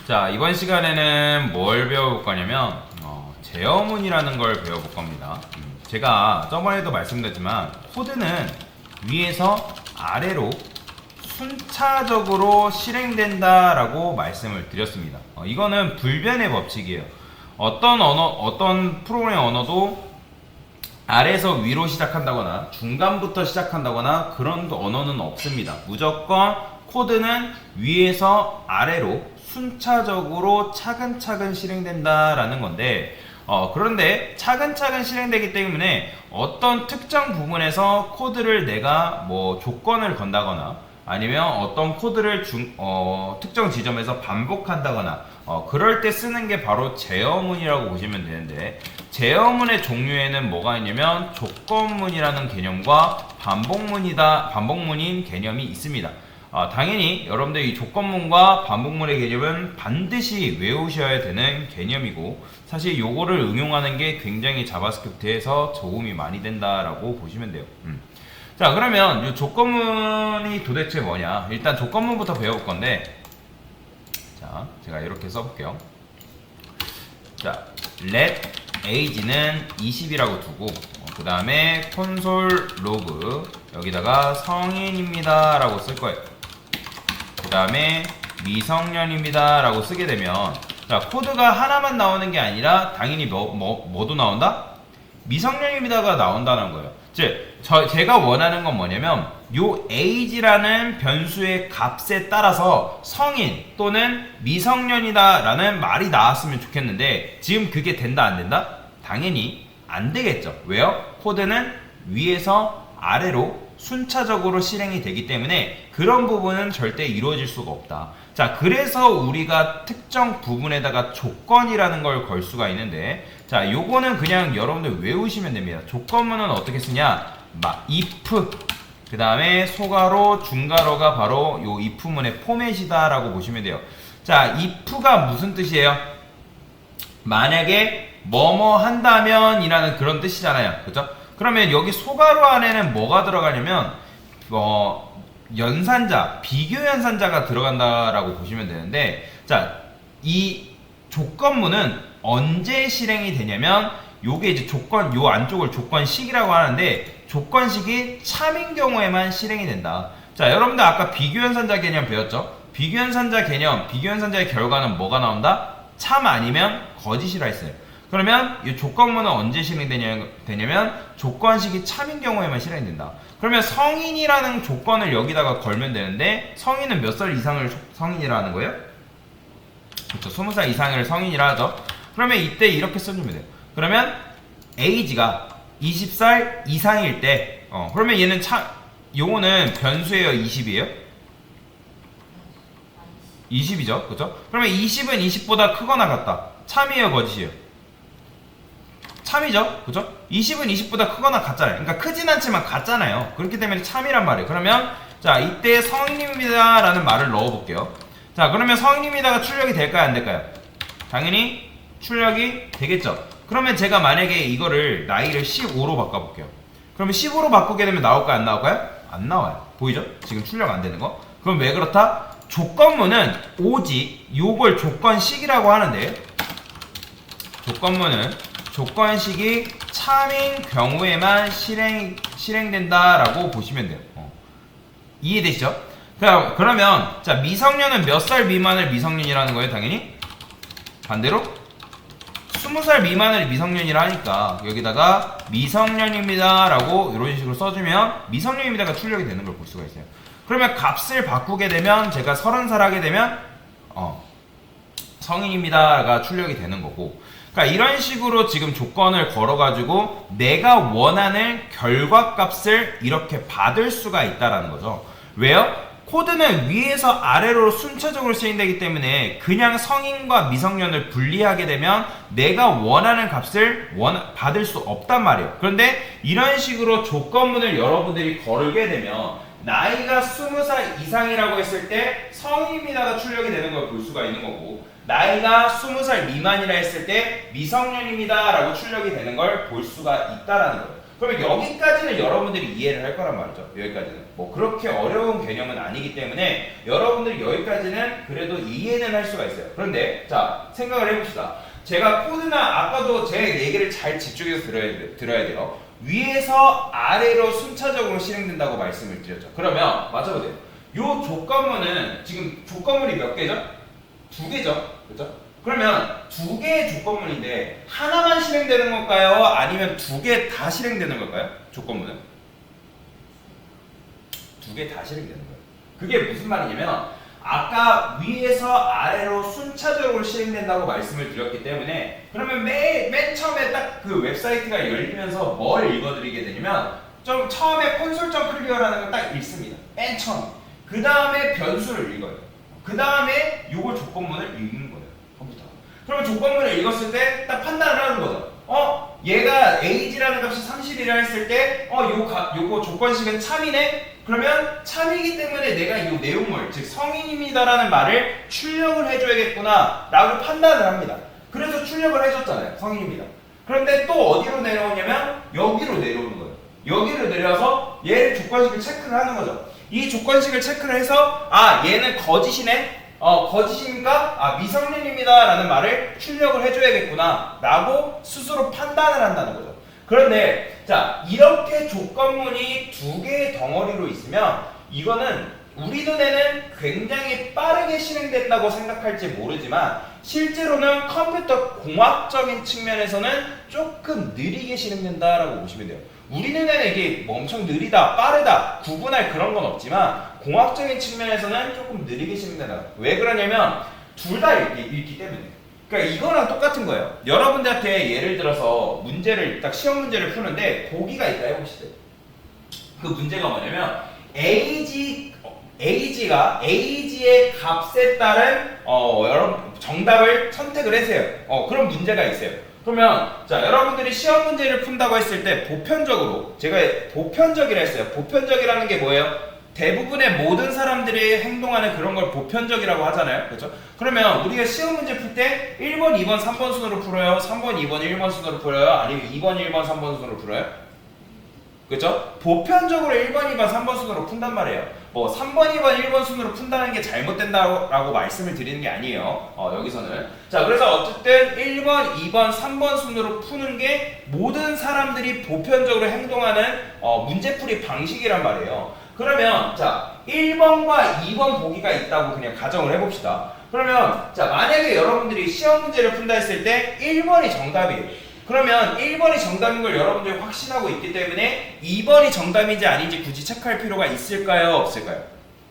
자, 이번 시간에는 뭘 배워볼 거냐면 제어문이라는 걸 배워볼 겁니다. 제가 저번에도 말씀드렸지만 코드는 위에서 아래로 순차적으로 실행된다라고 말씀을 드렸습니다. 이거는 불변의 법칙이에요. 어떤 프로그램 언어도 아래에서 위로 시작한다거나 중간부터 시작한다거나 그런 언어는 없습니다. 무조건 코드는 위에서 아래로 순차적으로 차근차근 실행된다라는 건데 그런데 차근차근 실행되기 때문에 어떤 특정 부분에서 코드를 내가 뭐 조건을 건다거나 아니면 어떤 코드를 특정 지점에서 반복한다거나 그럴 때 쓰는 게 바로 제어문이라고 보시면 되는데, 제어문의 종류에는 뭐가 있냐면 조건문이라는 개념과 반복문인 개념이 있습니다. 당연히 여러분들 이 조건문과 반복문의 개념은 반드시 외우셔야 되는 개념이고, 사실 요거를 응용하는 게 굉장히 자바스크립트에서 도움이 많이 된다라고 보시면 돼요. 자, 그러면 이 조건문이 도대체 뭐냐? 일단 조건문부터 배워볼 건데, 자, 제가 이렇게 써볼게요. 자, let age는 20이라고 두고, 그 다음에 콘솔 로그 여기다가 성인입니다 라고 쓸 거예요. 그 다음에 미성년입니다 라고 쓰게 되면, 자, 코드가 하나만 나오는 게 아니라 당연히 뭐도 나온다? 미성년입니다가 나온다는 거예요. 즉 제가 원하는 건 뭐냐면 요 age라는 변수의 값에 따라서 성인 또는 미성년이다 라는 말이 나왔으면 좋겠는데, 지금 그게 된다 안 된다? 당연히 안 되겠죠. 왜요? 코드는 위에서 아래로 순차적으로 실행이 되기 때문에 그런 부분은 절대 이루어질 수가 없다. 자, 그래서 우리가 특정 부분에다가 조건이라는 걸 걸 수가 있는데, 자, 요거는 그냥 여러분들 외우시면 됩니다. 조건문은 어떻게 쓰냐? if 그 다음에 소가로 중가로가 바로 요 if문의 포맷이다 라고 보시면 돼요. 자, if가 무슨 뜻이에요? 만약에 뭐뭐 한다면 이라는 그런 뜻이잖아요. 그죠? 그러면 여기 소가로 안에는 뭐가 들어가냐면 연산자, 비교 연산자가 들어간다라고 보시면 되는데, 자, 이 조건문은 언제 실행이 되냐면 요게 이제 요 안쪽을 조건식이라고 하는데, 조건식이 참인 경우에만 실행이 된다. 자, 여러분들 아까 비교 연산자 개념 배웠죠? 비교 연산자 개념, 비교 연산자의 결과는 뭐가 나온다? 참 아니면 거짓이라 했어요. 그러면 이 조건문은 언제 실행되냐면 조건식이 참인 경우에만 실행된다. 그러면 성인이라는 조건을 여기다가 걸면 되는데, 성인은 몇 살 이상을 성인이라는 거예요? 그렇죠. 20살 이상을 성인이라 하죠. 그러면 이때 이렇게 써주면 돼요. 그러면 age가 20살 이상일 때 그러면 얘는 요거는 변수예요, 20이에요? 20이죠. 그죠? 그러면 20은 20보다 크거나 같다. 참이에요, 거짓이에요? 참이죠. 그죠? 20은 20보다 크거나 같잖아요. 그러니까 크진 않지만 같잖아요. 그렇기 때문에 참이란 말이에요. 그러면 자, 이때 성인입니다 라는 말을 넣어볼게요. 자, 그러면 성인입니다가 출력이 될까요, 안 될까요? 당연히 출력이 되겠죠. 그러면 제가 만약에 이거를 나이를 15로 바꿔볼게요. 그러면 15로 바꾸게 되면 나올까요, 안 나올까요? 안 나와요. 보이죠? 지금 출력 안 되는 거. 그럼 왜 그렇다? 조건문은 오직 요걸 조건식이라고 하는데, 조건문은 조건식이 참인 경우에만 실행된다라고 보시면 돼요. 이해되시죠? 그러면 자, 미성년은 몇 살 미만을 미성년이라는 거예요? 당연히 반대로 20살 미만을 미성년이라 하니까 여기다가 미성년입니다 라고 이런 식으로 써주면 미성년입니다가 출력이 되는 걸 볼 수가 있어요. 그러면 값을 바꾸게 되면 제가 30살 하게 되면 성인입니다가 출력이 되는 거고, 그러니까 이런 식으로 지금 조건을 걸어가지고 내가 원하는 결과값을 이렇게 받을 수가 있다라는 거죠. 왜요? 코드는 위에서 아래로 순차적으로 실행되기 때문에 그냥 성인과 미성년을 분리하게 되면 내가 원하는 값을 받을 수 없단 말이에요. 그런데 이런 식으로 조건문을 여러분들이 걸게 되면 나이가 20살 이상이라고 했을 때 성인입니다가 출력이 되는 걸 볼 수가 있는 거고, 나이가 20살 미만이라 했을 때 미성년입니다 라고 출력이 되는 걸 볼 수가 있다라는 거예요. 그러면 여기까지는 여러분들이 이해를 할 거란 말이죠. 여기까지는. 뭐 그렇게 어려운 개념은 아니기 때문에 여러분들이 여기까지는 그래도 이해는 할 수가 있어요. 그런데 자, 생각을 해봅시다. 제가 코드나 아까도 제 얘기를 잘 집중해서 들어야 돼요. 위에서 아래로 순차적으로 실행된다고 말씀을 드렸죠. 그러면 맞춰보세요. 요 조건문은 지금 조건문이 몇 개죠? 두 개죠. 그렇죠? 그러면 두 개의 조건문인데 하나만 실행되는 걸까요? 아니면 두 개 다 실행되는 걸까요? 조건문은? 두 개 다 실행되는 거예요. 그게 무슨 말이냐면 아까 위에서 아래로 순차적으로 실행된다고 말씀을 드렸기 때문에 그러면 맨 처음에 딱 그 웹사이트가 열리면서 뭘 읽어드리게 되냐면 좀 처음에 콘솔.클리어라는 걸 딱 읽습니다. 맨 처음. 그 다음에 변수를 읽어요. 그 다음에 요걸 조건문을 읽는 거예요. 컴퓨터가. 그러면 조건문을 읽었을 때 딱 판단을 하는 거죠. 얘가 age라는 값이 30이라 했을 때 요거 조건식은 참이네? 그러면 참이기 때문에 내가 이 내용물, 즉 성인입니다라는 말을 출력을 해줘야겠구나 라고 판단을 합니다. 그래서 출력을 해줬잖아요. 성인입니다. 그런데 또 어디로 내려오냐면 여기로 내려오는 거예요. 여기로 내려와서 얘를 조건식을 체크를 하는 거죠. 이 조건식을 체크를 해서 얘는 거짓이네? 거짓이니까 미성년입니다 라는 말을 출력을 해줘야겠구나 라고 스스로 판단을 한다는 거죠. 그런데 자, 이렇게 조건문이 두 개의 덩어리로 있으면 이거는 우리 눈에는 굉장히 빠르게 실행된다고 생각할지 모르지만 실제로는 컴퓨터 공학적인 측면에서는 조금 느리게 실행된다라고 보시면 돼요. 우리 눈에는 이게 뭐 엄청 느리다, 빠르다, 구분할 그런 건 없지만 공학적인 측면에서는 조금 느리게 실행된다. 왜 그러냐면 둘 다 읽기 때문에. 그러니까 이거랑 똑같은 거예요. 여러분들한테 예를 들어서 문제를 딱 시험 문제를 푸는데 보기가 있다 해봅시다. 그 문제가 뭐냐면 age가 age의 값에 따른 여러분 정답을 선택을 하세요. 그런 문제가 있어요. 그러면 자, 여러분들이 시험 문제를 푼다고 했을 때 보편적으로 제가 보편적이라 했어요. 보편적이라는 게 뭐예요? 대부분의 모든 사람들이 행동하는 그런 걸 보편적이라고 하잖아요. 그렇죠? 그러면 우리가 시험 문제 풀 때 1번, 2번, 3번 순으로 풀어요? 3번, 2번, 1번 순으로 풀어요? 아니면 2번, 1번, 3번 순으로 풀어요? 그렇죠? 보편적으로 1번, 2번, 3번 순으로 푼단 말이에요. 뭐 3번, 2번, 1번 순으로 푼다는 게 잘못된다고 말씀을 드리는 게 아니에요. 여기서는. 자, 그래서 어쨌든 1번, 2번, 3번 순으로 푸는 게 모든 사람들이 보편적으로 행동하는 문제풀이 방식이란 말이에요. 그러면 자, 1번과 2번 보기가 있다고 그냥 가정을 해봅시다. 그러면 자, 만약에 여러분들이 시험 문제를 푼다 했을 때 1번이 정답이에요. 그러면 1번이 정답인 걸 여러분들이 확신하고 있기 때문에 2번이 정답인지 아닌지 굳이 체크할 필요가 있을까요? 없을까요?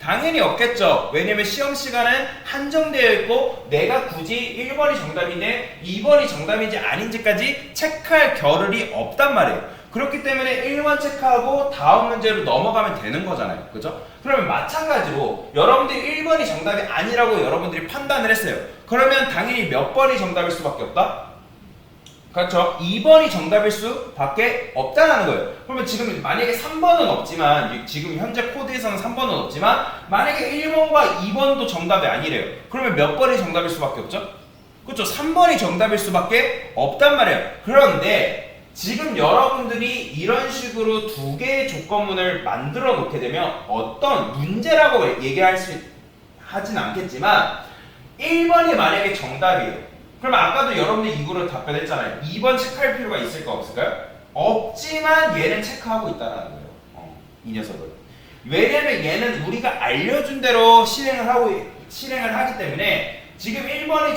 당연히 없겠죠. 왜냐면 시험 시간은 한정되어 있고 내가 굳이 1번이 정답인데 2번이 정답인지 아닌지까지 체크할 겨를이 없단 말이에요. 그렇기 때문에 1번 체크하고 다음 문제로 넘어가면 되는 거잖아요. 그죠? 그러면 마찬가지로 여러분들이 1번이 정답이 아니라고 여러분들이 판단을 했어요. 그러면 당연히 몇 번이 정답일 수밖에 없다? 그렇죠? 2번이 정답일 수밖에 없다는 거예요. 그러면 지금 만약에 3번은 없지만 지금 현재 코드에서는 3번은 없지만 만약에 1번과 2번도 정답이 아니래요. 그러면 몇 번이 정답일 수밖에 없죠? 그렇죠? 3번이 정답일 수밖에 없단 말이에요. 그런데 지금 여러분들이 이런 식으로 두 개의 조건문을 만들어 놓게 되면 어떤 문제라고 하진 않겠지만 1번이 만약에 정답이에요. 그럼 아까도 여러분들이 이거를 답변했잖아요. 2번 체크할 필요가 있을까 없을까요? 없지만 얘는 체크하고 있다는 거예요. 이 녀석을. 왜냐면 얘는 우리가 알려준 대로 실행을 하기 때문에 지금 1번이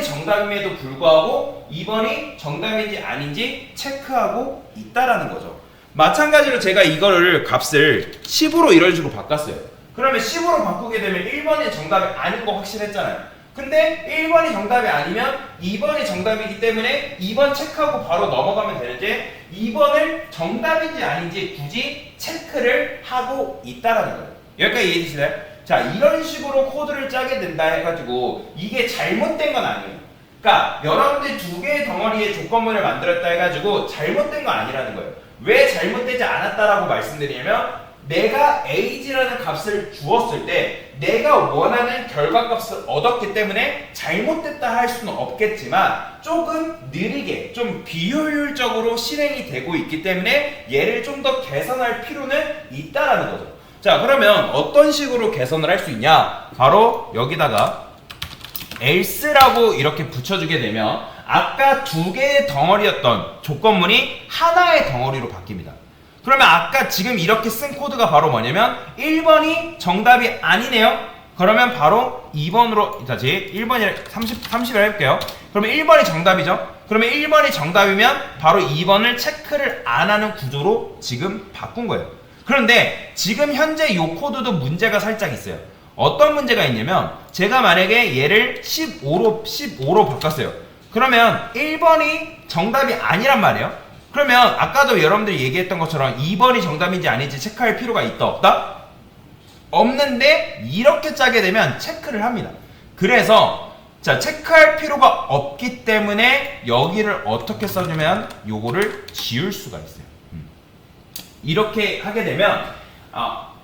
정답임에도 불구하고 2번이 정답인지 아닌지 체크하고 있다라는 거죠. 마찬가지로 제가 이거를 값을 10으로 이런 식으로 바꿨어요. 그러면 10으로 바꾸게 되면 1번이 정답이 아닌 거 확실했잖아요. 근데 1번이 정답이 아니면 2번이 정답이기 때문에 2번 체크하고 바로 넘어가면 되는데 2번을 정답인지 아닌지 굳이 체크를 하고 있다라는 거예요. 여기까지 이해되시나요? 자, 이런 식으로 코드를 짜게 된다 해가지고 이게 잘못된 건 아니에요. 그러니까 여러분들이 두 개의 덩어리의 조건문을 만들었다 해가지고 잘못된 건 아니라는 거예요. 왜 잘못되지 않았다라고 말씀드리냐면 내가 ags라는 값을 주었을 때 내가 원하는 결과값을 얻었기 때문에 잘못됐다 할 수는 없겠지만 조금 느리게 좀 비효율적으로 실행이 되고 있기 때문에 얘를 좀 더 개선할 필요는 있다라는 거죠. 자, 그러면 어떤 식으로 개선을 할 수 있냐? 바로 여기다가 else라고 이렇게 붙여주게 되면 아까 두 개의 덩어리였던 조건문이 하나의 덩어리로 바뀝니다. 그러면 아까 지금 이렇게 쓴 코드가 바로 뭐냐면 1번이 정답이 아니네요. 그러면 바로 2번으로 다시 1번이 30을 해볼게요. 그러면 1번이 정답이죠. 그러면 1번이 정답이면 바로 2번을 체크를 안 하는 구조로 지금 바꾼 거예요. 그런데 지금 현재 이 코드도 문제가 살짝 있어요. 어떤 문제가 있냐면 제가 만약에 얘를 15로 바꿨어요. 그러면 1번이 정답이 아니란 말이에요. 그러면 아까도 여러분들이 얘기했던 것처럼 2번이 정답인지 아닌지 체크할 필요가 있다 없다? 없는데 이렇게 짜게 되면 체크를 합니다. 그래서 자, 체크할 필요가 없기 때문에 여기를 어떻게 써주면 요거를 지울 수가 있어요. 이렇게 하게 되면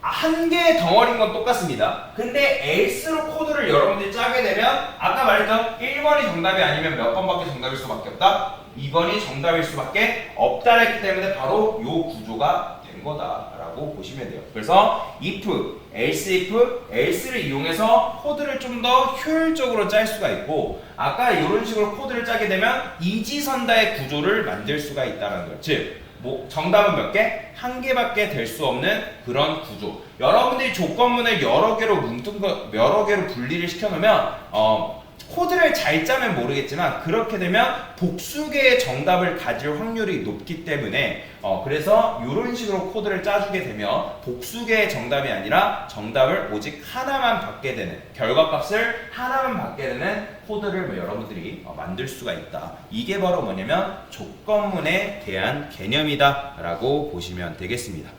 한 개의 덩어리인 건 똑같습니다. 근데 else로 코드를 여러분들이 짜게 되면 아까 말했던 1번이 정답이 아니면 몇 번밖에 정답일 수밖에 없다? 2번이 정답일 수밖에 없다 했기 때문에 바로 요 구조가 된 거다라고 보시면 돼요. 그래서 if, else를 이용해서 코드를 좀 더 효율적으로 짤 수가 있고 아까 이런 식으로 코드를 짜게 되면 이지선다의 구조를 만들 수가 있다는 거예요. 즉 정답은 몇 개? 한 개밖에 될 수 없는 그런 구조. 여러분들이 조건문을 여러 개로 분리를 시켜놓으면 코드를 잘 짜면 모르겠지만 그렇게 되면 복수 개의 정답을 가질 확률이 높기 때문에 그래서 이런 식으로 코드를 짜주게 되면 복수 개의 정답이 아니라 정답을 오직 하나만 받게 되는 결과값을 하나만 받게 되는 코드를 여러분들이 만들 수가 있다. 이게 바로 뭐냐면 조건문에 대한 개념이다 라고 보시면 되겠습니다.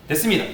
됐습니다.